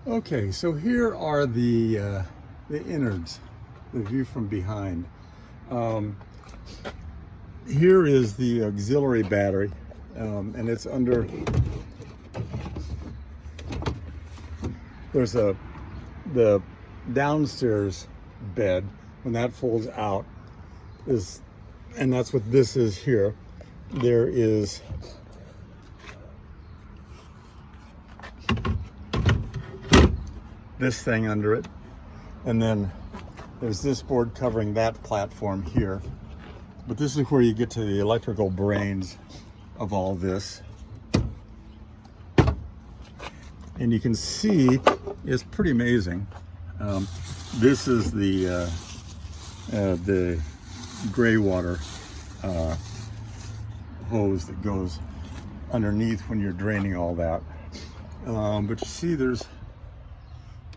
Okay, so here are the innards, the view from behind. Um, Here is the auxiliary battery, and it's under. There's the downstairs bed. When that folds out, and that's what this is here. There is this thing under it, and then there's this board covering that platform here. But this is where you get to the electrical brains of all this. And you can see it's pretty amazing. This is the gray water hose that goes underneath when you're draining all that. But you see there's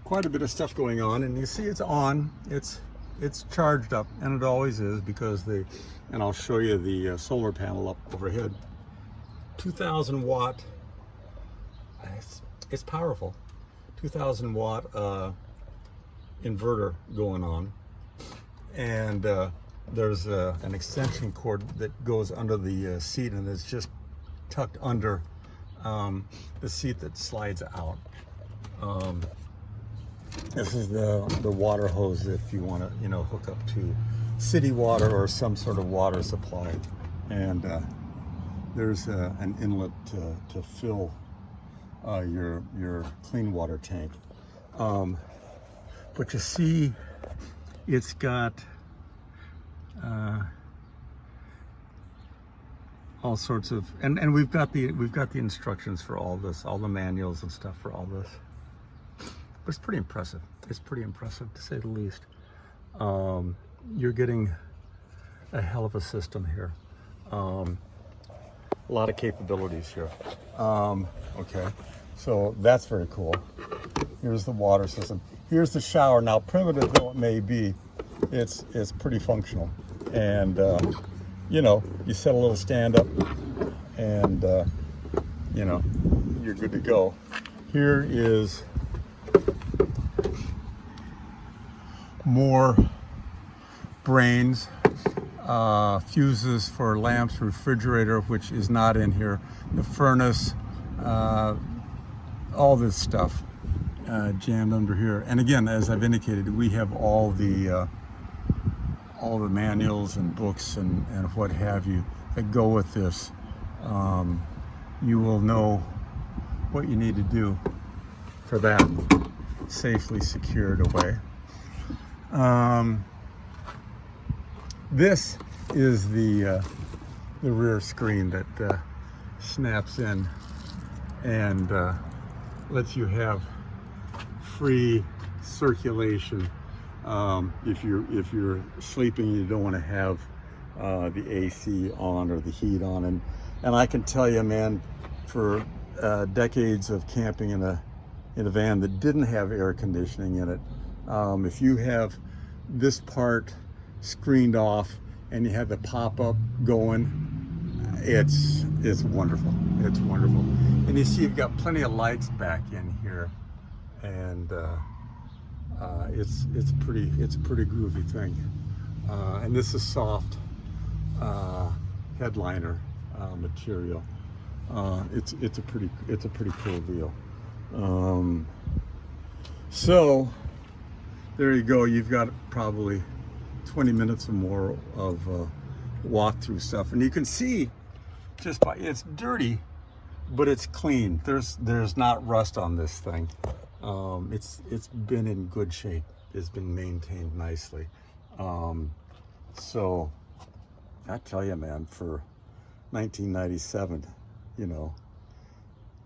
quite a bit of stuff going on, and you see it's on. It's charged up, and it always is, because and I'll show you the solar panel up overhead. 2,000 watt. It's powerful. 2,000 watt inverter going on, and there's an extension cord that goes under the seat, and it's just tucked under the seat that slides out. This is the water hose if you want to, hook up to city water or some sort of water supply. And there's an inlet to fill your clean water tank. But you see, it's got all sorts of, and we've got the instructions for all this, all the manuals and stuff for all this. But it's pretty impressive. It's pretty impressive, to say the least. You're getting a hell of a system here. A lot of capabilities here. Okay, so that's very cool. Here's the water system. Here's the shower. Now, primitive though it may be, it's pretty functional. And you set a little stand up, and you're good to go. Here is more brains, fuses for lamps, refrigerator, which is not in here, the furnace, all this stuff jammed under here. And again, as I've indicated, we have all the manuals and books and what have you that go with this. You will know what you need to do for that, safely secured away. This is the rear screen that snaps in and lets you have free circulation. If you're sleeping, you don't want to have the AC on or the heat on. And I can tell you, man, for decades of camping in a van that didn't have air conditioning in it, if you have this part screened off and you have the pop-up going, it's wonderful. It's wonderful. And you see you've got plenty of lights back in here, and it's a pretty groovy thing. And this is soft headliner material. It's a pretty cool deal. So there you go. You've got probably 20 minutes or more of walkthrough stuff, and you can see just by it's dirty, but it's clean. There's not rust on this thing. It's been in good shape. It's been maintained nicely. So I tell you, man, for 1997,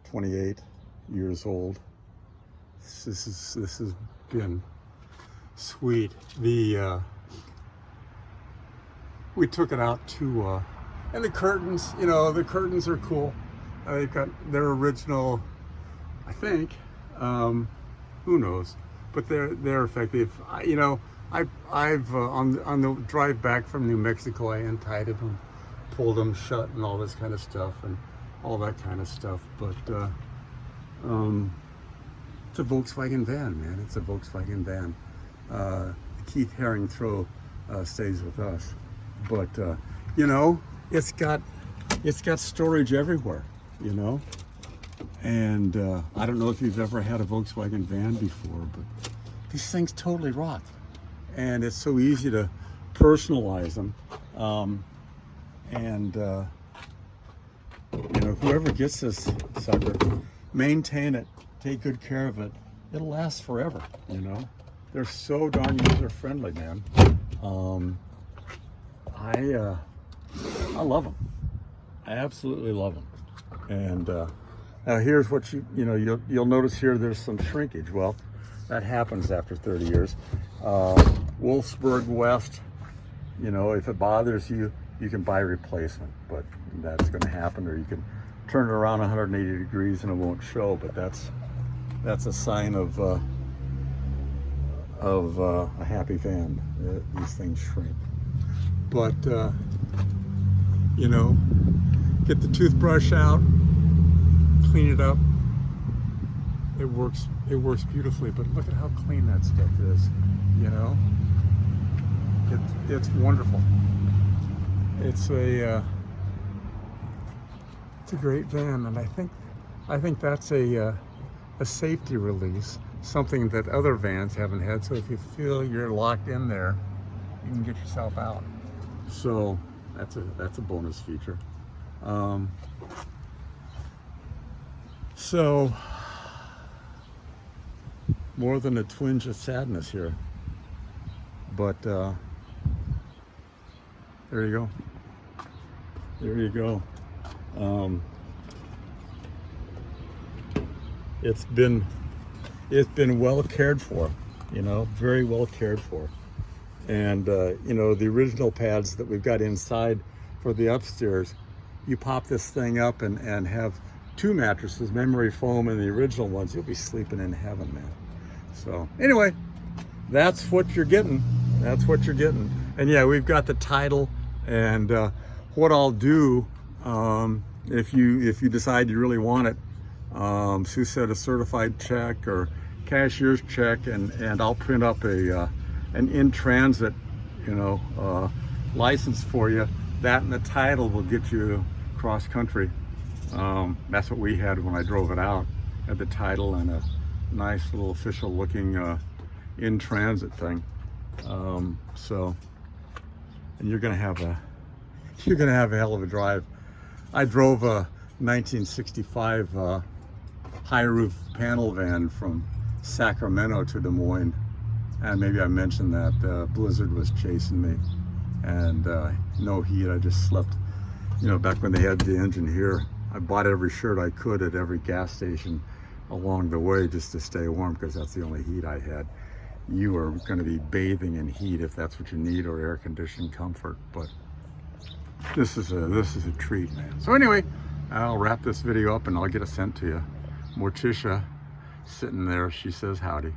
28 years old, this has been sweet. We took it out to and the curtains, the curtains are cool. They've got their original, I think, who knows, but they're effective. I've on the drive back from New Mexico, I untied them, pulled them shut, and all this kind of stuff, and all that kind of stuff. But It's a Volkswagen van, man. It's a Volkswagen van. Keith Haring throw stays with us, but you know, it's got storage everywhere, you know. And I don't know if you've ever had a Volkswagen van before, but these things totally rock, and it's so easy to personalize them. You know, whoever gets this sucker, maintain it, take good care of it. It'll last forever, you know. They're so darn user friendly, man. I love them. I absolutely love them. And now here's what you'll notice here. There's some shrinkage. Well, that happens after 30 years. Wolfsburg West. You know, if it bothers you, you can buy a replacement, but that's going to happen. Or you can turn it around 180 degrees and it won't show. But that's a sign of a happy van. These things shrink. But you know, get the toothbrush out, clean it up. It works beautifully. But look at how clean that stuff is. You know, it's wonderful. It's a great van, and I think that's a safety release, something that other vans haven't had. So if you feel you're locked in there, you can get yourself out. So that's a bonus feature. So more than a twinge of sadness here, but there you go. There you go. It's been well cared for, you know, very well cared for. And you know, the original pads that we've got inside for the upstairs, you pop this thing up and have two mattresses, memory foam, and the original ones, you'll be sleeping in heaven, man. So anyway, that's what you're getting. That's what you're getting. And yeah, we've got the title, and what I'll do, if you decide you really want it, Sue said a certified check or cashier's check, and I'll print up an in-transit, you know, license for you. That and the title will get you cross country. That's what we had when I drove it out. Had the title and a nice little official looking in-transit thing. So, and you're gonna have a hell of a drive. I drove a 1965 high roof panel van from Sacramento to Des Moines, and maybe I mentioned that blizzard was chasing me, and no heat. I just slept, you know, back when they had the engine here. I bought every shirt I could at every gas station along the way just to stay warm, because that's the only heat I had. You are going to be bathing in heat if that's what you need, or air conditioned comfort. But this is a treat, man. So anyway, I'll wrap this video up and I'll get it sent to you. Morticia sitting there, she says howdy.